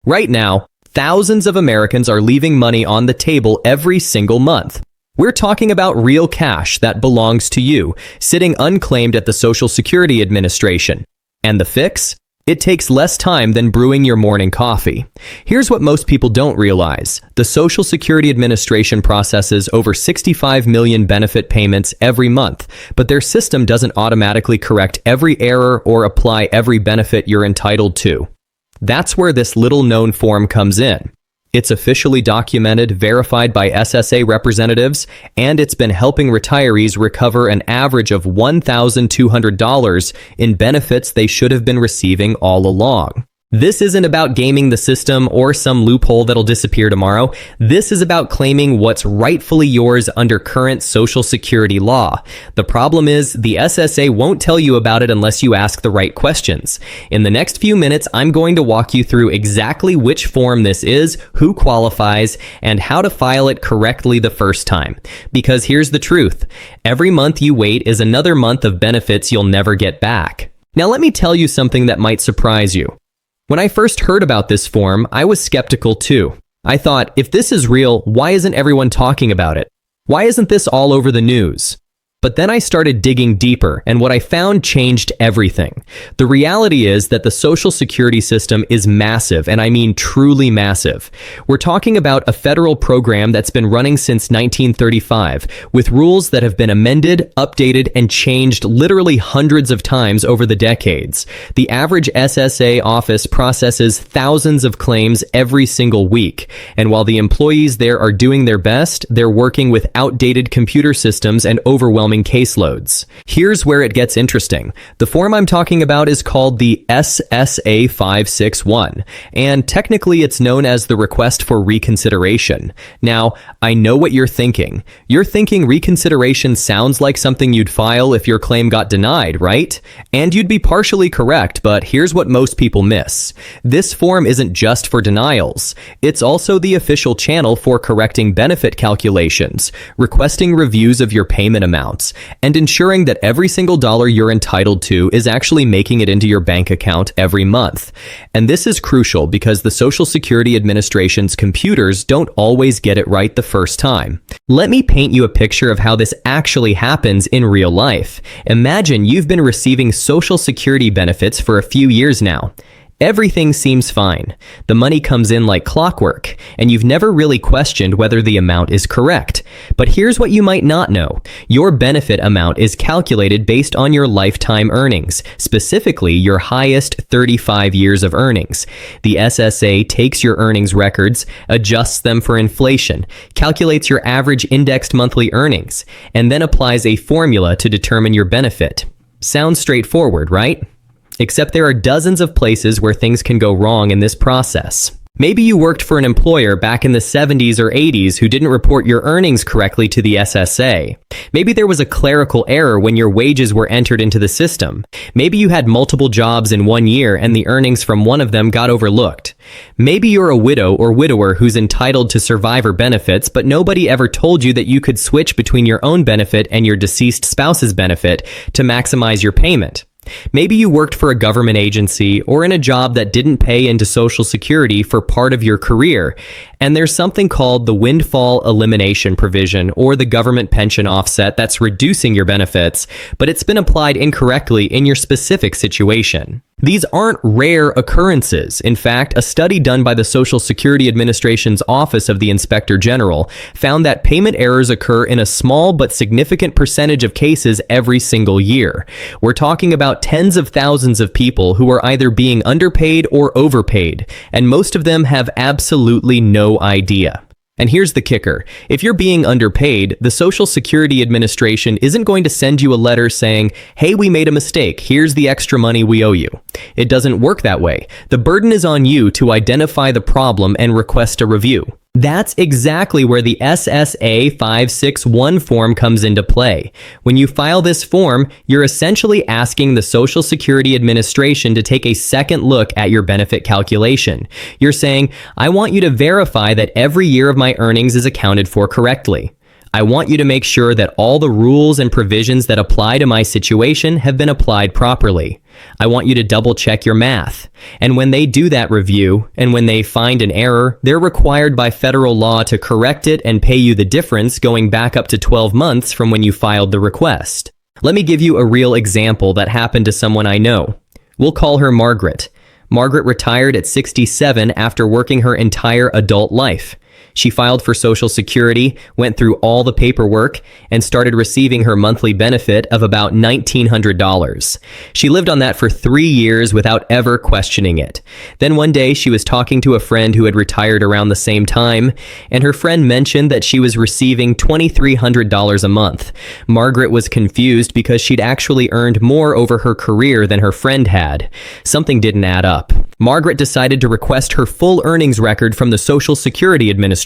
Right now, thousands of Americans are leaving money on the table every single month. We're talking about real cash that belongs to you, sitting unclaimed at the Social Security Administration. And the fix? It takes less time than brewing your morning coffee. Here's what most people don't realize. The Social Security Administration processes over 65 million benefit payments every month, but their system doesn't automatically correct every error or apply every benefit you're entitled to. That's where this little-known form comes in. It's officially documented, verified by SSA representatives, and it's been helping retirees recover an average of $1,200 in benefits they should have been receiving all along. This isn't about gaming the system or some loophole that'll disappear tomorrow. This is about claiming what's rightfully yours under current Social Security law. The problem is the SSA won't tell you about it unless you ask the right questions. In the next few minutes, I'm going to walk you through exactly which form this is, who qualifies, and how to file it correctly the first time. Because here's the truth. Every month you wait is another month of benefits you'll never get back. Now let me tell you something that might surprise you. When I first heard about this form, I was skeptical too. I thought, if this is real, why isn't everyone talking about it? Why isn't this all over the news? But then I started digging deeper, and what I found changed everything. The reality is that the Social Security system is massive, and I mean truly massive. We're talking about a federal program that's been running since 1935, with rules that have been amended, updated, and changed literally hundreds of times over the decades. The average SSA office processes thousands of claims every single week, and while the employees there are doing their best, they're working with outdated computer systems and overwhelming caseloads. Here's where it gets interesting. The form I'm talking about is called the SSA 561, and technically it's known as the Request for Reconsideration. Now, I know what you're thinking. You're thinking reconsideration sounds like something you'd file if your claim got denied, right? And you'd be partially correct, but here's what most people miss. This form isn't just for denials. It's also the official channel for correcting benefit calculations, requesting reviews of your payment amounts, and ensuring that every single dollar you're entitled to is actually making it into your bank account every month. And this is crucial because the Social Security Administration's computers don't always get it right the first time. Let me paint you a picture of how this actually happens in real life. Imagine you've been receiving Social Security benefits for a few years now. Everything seems fine. The money comes in like clockwork, and you've never really questioned whether the amount is correct. But here's what you might not know. Your benefit amount is calculated based on your lifetime earnings, specifically your highest 35 years of earnings. The SSA takes your earnings records, adjusts them for inflation, calculates your average indexed monthly earnings, and then applies a formula to determine your benefit. Sounds straightforward, right? Except there are dozens of places where things can go wrong in this process. Maybe you worked for an employer back in the 70s or 80s who didn't report your earnings correctly to the SSA. Maybe there was a clerical error when your wages were entered into the system. Maybe you had multiple jobs in one year and the earnings from one of them got overlooked. Maybe you're a widow or widower who's entitled to survivor benefits, but nobody ever told you that you could switch between your own benefit and your deceased spouse's benefit to maximize your payment. Maybe you worked for a government agency or in a job that didn't pay into Social Security for part of your career, and there's something called the windfall elimination provision or the government pension offset that's reducing your benefits, but it's been applied incorrectly in your specific situation. These aren't rare occurrences. In fact, a study done by the Social Security Administration's Office of the Inspector General found that payment errors occur in a small but significant percentage of cases every single year. We're talking about tens of thousands of people who are either being underpaid or overpaid, and most of them have absolutely no idea. And here's the kicker. If you're being underpaid, the Social Security Administration isn't going to send you a letter saying, "Hey, we made a mistake. Here's the extra money we owe you." It doesn't work that way. The burden is on you to identify the problem and request a review. That's exactly where the SSA 561 form comes into play. When you file this form, you're essentially asking the Social Security Administration to take a second look at your benefit calculation. You're saying, "I want you to verify that every year of my earnings is accounted for correctly. I want you to make sure that all the rules and provisions that apply to my situation have been applied properly. I want you to double check your math. And when they do that review, and when they find an error, they're required by federal law to correct it and pay you the difference going back up to 12 months from when you filed the request. Let me give you a real example that happened to someone I know. We'll call her Margaret. Margaret retired at 67 after working her entire adult life. She filed for Social Security, went through all the paperwork, and started receiving her monthly benefit of about $1,900. She lived on that for 3 years without ever questioning it. Then one day she was talking to a friend who had retired around the same time, and her friend mentioned that she was receiving $2,300 a month. Margaret was confused because she'd actually earned more over her career than her friend had. Something didn't add up. Margaret decided to request her full earnings record from the Social Security Administration.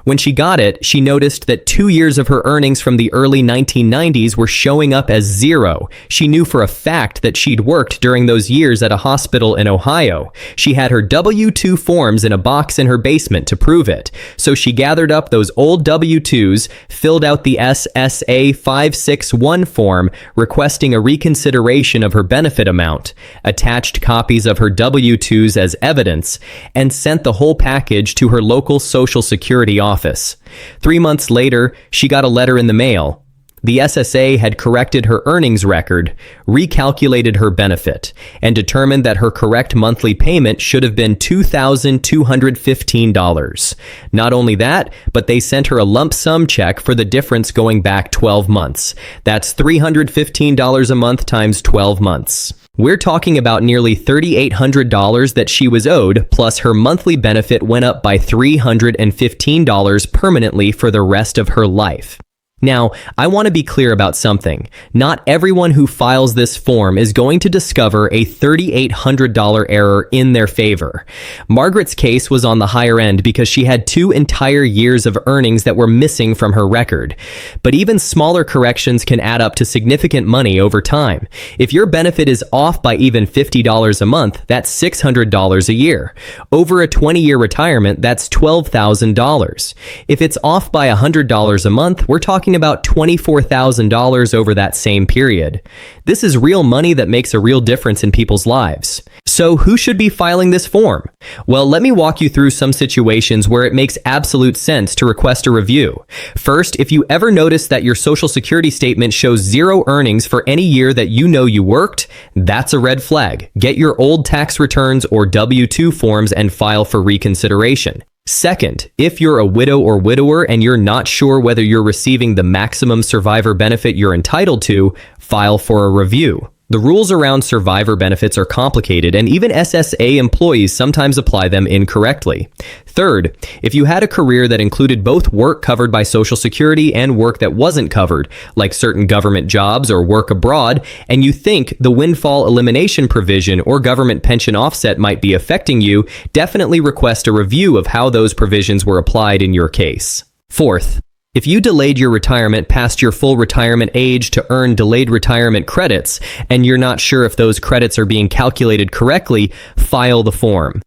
When she got it, she noticed that 2 years of her earnings from the early 1990s were showing up as zero. She knew for a fact that she'd worked during those years at a hospital in Ohio. She had her W-2 forms in a box in her basement to prove it. So she gathered up those old W-2s, filled out the SSA 561 form requesting a reconsideration of her benefit amount, attached copies of her W-2s as evidence, and sent the whole package to her local Social Security office. 3 months later, she got a letter in the mail. The SSA had corrected her earnings record, recalculated her benefit, and determined that her correct monthly payment should have been $2,215. Not only that, but they sent her a lump sum check for the difference going back 12 months. That's $315 a month times 12 months. We're talking about nearly $3,800 that she was owed, plus her monthly benefit went up by $315 permanently for the rest of her life. Now, I want to be clear about something. Not everyone who files this form is going to discover a $3,800 error in their favor. Margaret's case was on the higher end because she had 2 entire years of earnings that were missing from her record. But even smaller corrections can add up to significant money over time. If your benefit is off by even $50 a month, that's $600 a year. Over a 20-year retirement, that's $12,000. If it's off by $100 a month, we're talking about $24,000 over that same period. This is real money that makes a real difference in people's lives. So who should be filing this form? Well, let me walk you through some situations where it makes absolute sense to request a review. First, if you ever notice that your Social Security statement shows 0 earnings for any year that you know you worked, that's a red flag. Get your old tax returns or W-2 forms and file for reconsideration. Second, if you're a widow or widower and you're not sure whether you're receiving the maximum survivor benefit you're entitled to, file for a review. The rules around survivor benefits are complicated, and even SSA employees sometimes apply them incorrectly. Third, if you had a career that included both work covered by Social Security and work that wasn't covered, like certain government jobs or work abroad, and you think the windfall elimination provision or government pension offset might be affecting you, definitely request a review of how those provisions were applied in your case. Fourth, if you delayed your retirement past your full retirement age to earn delayed retirement credits, and you're not sure if those credits are being calculated correctly, file the form.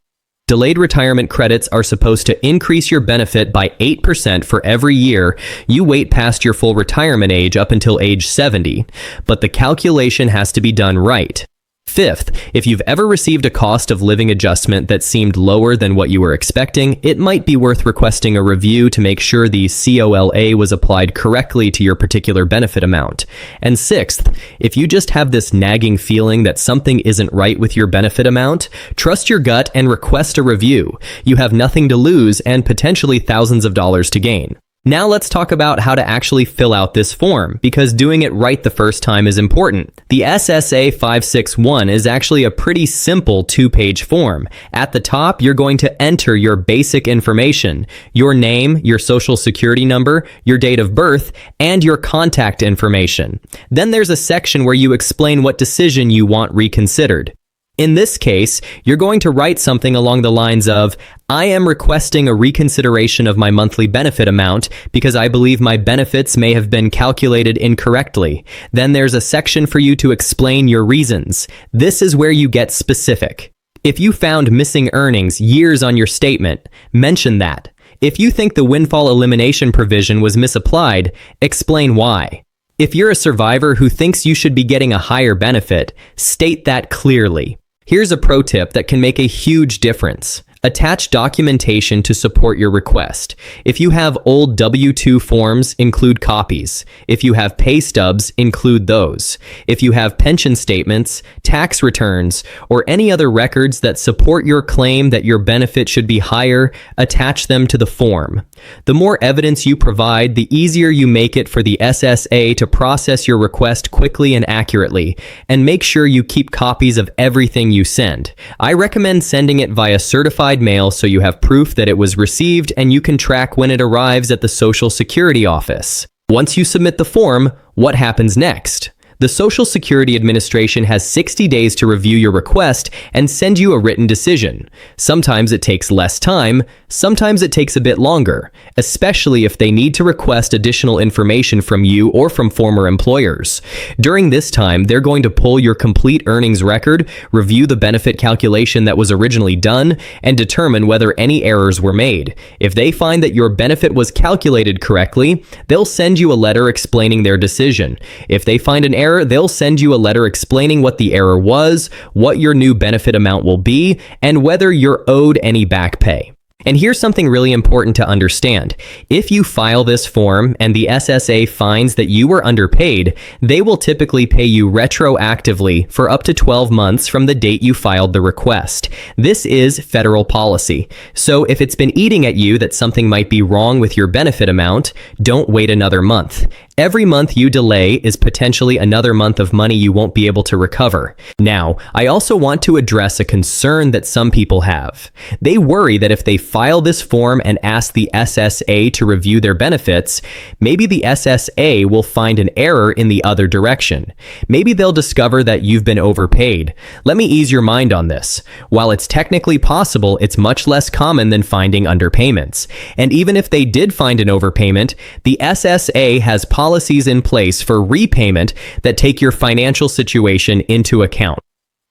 Delayed retirement credits are supposed to increase your benefit by 8% for every year you wait past your full retirement age up until age 70, but the calculation has to be done right. Fifth, if you've ever received a cost of living adjustment that seemed lower than what you were expecting, it might be worth requesting a review to make sure the COLA was applied correctly to your particular benefit amount. And sixth, if you just have this nagging feeling that something isn't right with your benefit amount, trust your gut and request a review. You have nothing to lose and potentially thousands of dollars to gain. Now let's talk about how to actually fill out this form, because doing it right the first time is important. The SSA 561 is actually a pretty simple 2-page form. At the top, you're going to enter your basic information, your name, your Social Security number, your date of birth, and your contact information. Then there's a section where you explain what decision you want reconsidered. In this case, you're going to write something along the lines of, I am requesting a reconsideration of my monthly benefit amount because I believe my benefits may have been calculated incorrectly. Then there's a section for you to explain your reasons. This is where you get specific. If you found missing earnings years on your statement, mention that. If you think the windfall elimination provision was misapplied, explain why. If you're a survivor who thinks you should be getting a higher benefit, state that clearly. Here's a pro tip that can make a huge difference. Attach documentation to support your request. If you have old W-2 forms, include copies. If you have pay stubs, include those. If you have pension statements, tax returns, or any other records that support your claim that your benefit should be higher, attach them to the form. The more evidence you provide, the easier you make it for the SSA to process your request quickly and accurately, and make sure you keep copies of everything you send. I recommend sending it via certified mail so you have proof that it was received and you can track when it arrives at the Social Security office. Once you submit the form, what happens next? The Social Security Administration has 60 days to review your request and send you a written decision. Sometimes it takes less time, sometimes it takes a bit longer, especially if they need to request additional information from you or from former employers. During this time, they're going to pull your complete earnings record, review the benefit calculation that was originally done, and determine whether any errors were made. If they find that your benefit was calculated correctly, they'll send you a letter explaining their decision. If they find an error, they'll send you a letter explaining what the error was, what your new benefit amount will be, and whether you're owed any back pay. And here's something really important to understand. If you file this form and the SSA finds that you were underpaid, they will typically pay you retroactively for up to 12 months from the date you filed the request. This is federal policy. So if it's been eating at you that something might be wrong with your benefit amount, don't wait another month. Every month you delay is potentially another month of money you won't be able to recover. Now, I also want to address a concern that some people have. They worry that if they file this form and ask the SSA to review their benefits, maybe the SSA will find an error in the other direction. Maybe they'll discover that you've been overpaid. Let me ease your mind on this. While it's technically possible, it's much less common than finding underpayments. And even if they did find an overpayment, the SSA has policies in place for repayment that take your financial situation into account.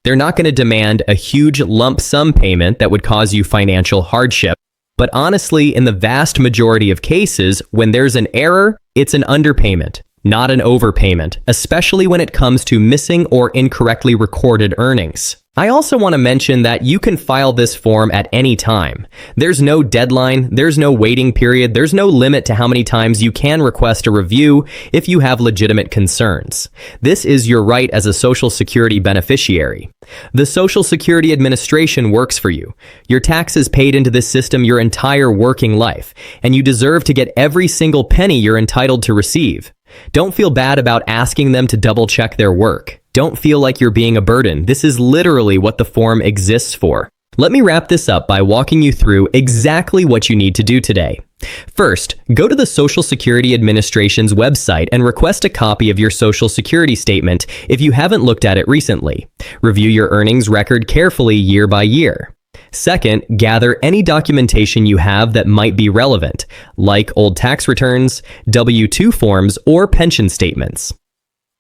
They're not going to demand a huge lump sum payment that would cause you financial hardship. But honestly, in the vast majority of cases, when there's an error, it's an underpayment, not an overpayment, especially when it comes to missing or incorrectly recorded earnings. I also want to mention that you can file this form at any time. There's no deadline, there's no waiting period, there's no limit to how many times you can request a review if you have legitimate concerns. This is your right as a Social Security beneficiary. The Social Security Administration works for you. Your taxes paid into this system your entire working life, and you deserve to get every single penny you're entitled to receive. Don't feel bad about asking them to double-check their work. Don't feel like you're being a burden. This is literally what the form exists for. Let me wrap this up by walking you through exactly what you need to do today. First, go to the Social Security Administration's website and request a copy of your Social Security statement if you haven't looked at it recently. Review your earnings record carefully year by year. Second, gather any documentation you have that might be relevant, like old tax returns, W-2 forms, or pension statements.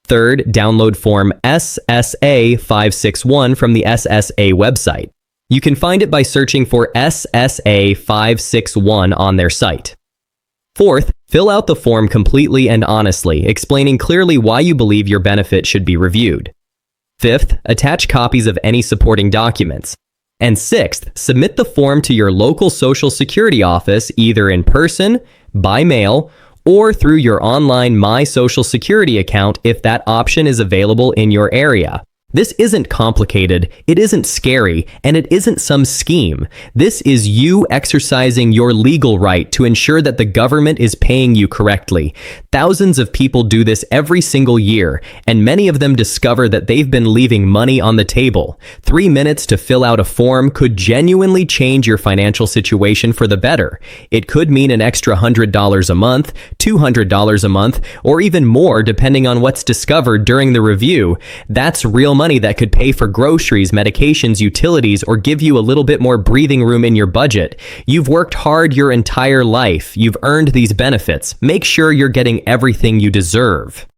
Third, download Form SSA 561 from the SSA website. You can find it by searching for SSA 561 on their site. Fourth, fill out the form completely and honestly, explaining clearly why you believe your benefit should be reviewed. Fifth, attach copies of any supporting documents. And sixth, submit the form to your local Social Security office either in person, by mail, or through your online My Social Security account if that option is available in your area. This isn't complicated, it isn't scary, and it isn't some scheme. This is you exercising your legal right to ensure that the government is paying you correctly. Thousands of people do this every single year, and many of them discover that they've been leaving money on the table. 3 minutes to fill out a form could genuinely change your financial situation for the better. It could mean an extra $100 a month, $200 a month, or even more depending on what's discovered during the review. That's real money that could pay for groceries, medications, utilities, or give you a little bit more breathing room in your budget. You've worked hard your entire life. You've earned these benefits. Make sure you're getting everything you deserve.